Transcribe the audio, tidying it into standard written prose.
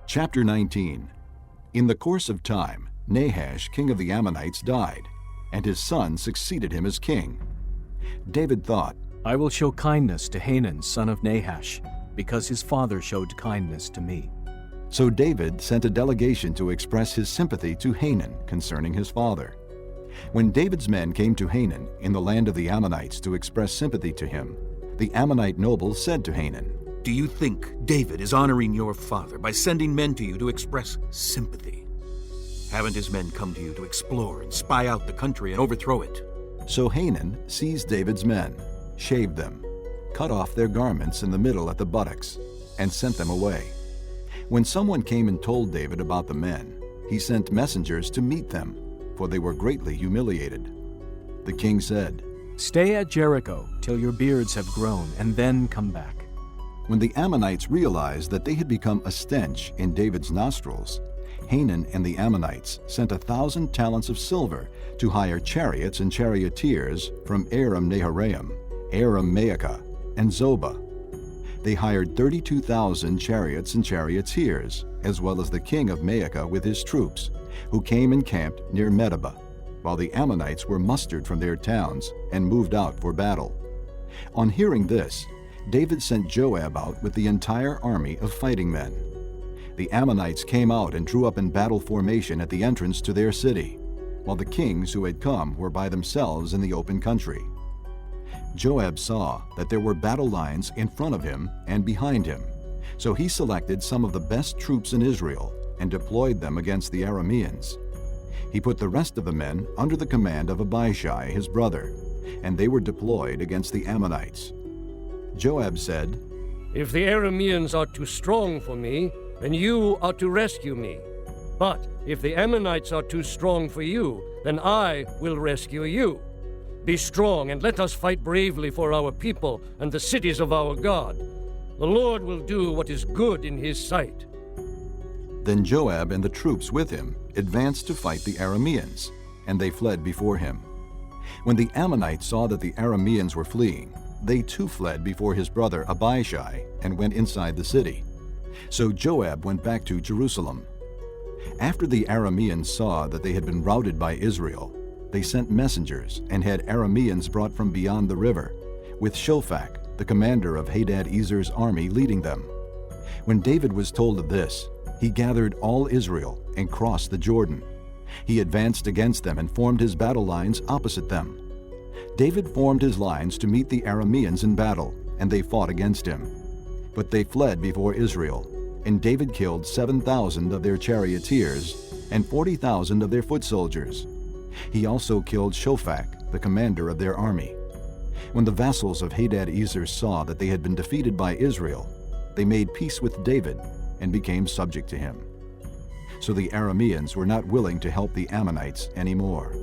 Chapter 19. In the course of time, Nahash, king of the Ammonites, died, and his son succeeded him as king. David thought, I will show kindness to Hanun, son of Nahash, because his father showed kindness to me. So David sent a delegation to express his sympathy to Hanun concerning his father. When David's men came to Hanun in the land of the Ammonites to express sympathy to him, the Ammonite nobles said to Hanun, Do you think David is honoring your father by sending men to you to express sympathy? Haven't his men come to you to explore and spy out the country and overthrow it? So Hanun seized David's men, shaved them, cut off their garments in the middle at the buttocks, and sent them away. When someone came and told David about the men, he sent messengers to meet them, for they were greatly humiliated. The king said, Stay at Jericho till your beards have grown, and then come back. When the Ammonites realized that they had become a stench in David's nostrils, Hanun and the Ammonites sent 1,000 talents of silver to hire chariots and charioteers from Aram-Naharaim, Aram-Maacah, and Zobah. They hired 32,000 chariots and charioteers, as well as the king of Maacah with his troops, who came and camped near Medeba, while the Ammonites were mustered from their towns and moved out for battle. On hearing this, David sent Joab out with the entire army of fighting men. The Ammonites came out and drew up in battle formation at the entrance to their city, while the kings who had come were by themselves in the open country. Joab saw that there were battle lines in front of him and behind him, so he selected some of the best troops in Israel and deployed them against the Arameans. He put the rest of the men under the command of Abishai, his brother, and they were deployed against the Ammonites. Joab said, If the Arameans are too strong for me, then you are to rescue me. But if the Ammonites are too strong for you, then I will rescue you. Be strong and let us fight bravely for our people and the cities of our God. The Lord will do what is good in his sight. Then Joab and the troops with him advanced to fight the Arameans, and they fled before him. When the Ammonites saw that the Arameans were fleeing, they too fled before his brother Abishai and went inside the city. So Joab went back to Jerusalem. After the Arameans saw that they had been routed by Israel, they sent messengers and had Arameans brought from beyond the river, with Shophak, the commander of Hadad-Ezer's army, leading them. When David was told of this, he gathered all Israel and crossed the Jordan. He advanced against them and formed his battle lines opposite them. David formed his lines to meet the Arameans in battle, and they fought against him. But they fled before Israel, and David killed 7,000 of their charioteers and 40,000 of their foot soldiers. He also killed Shophak, the commander of their army. When the vassals of Hadad-Ezer saw that they had been defeated by Israel, they made peace with David and became subject to him. So the Arameans were not willing to help the Ammonites anymore.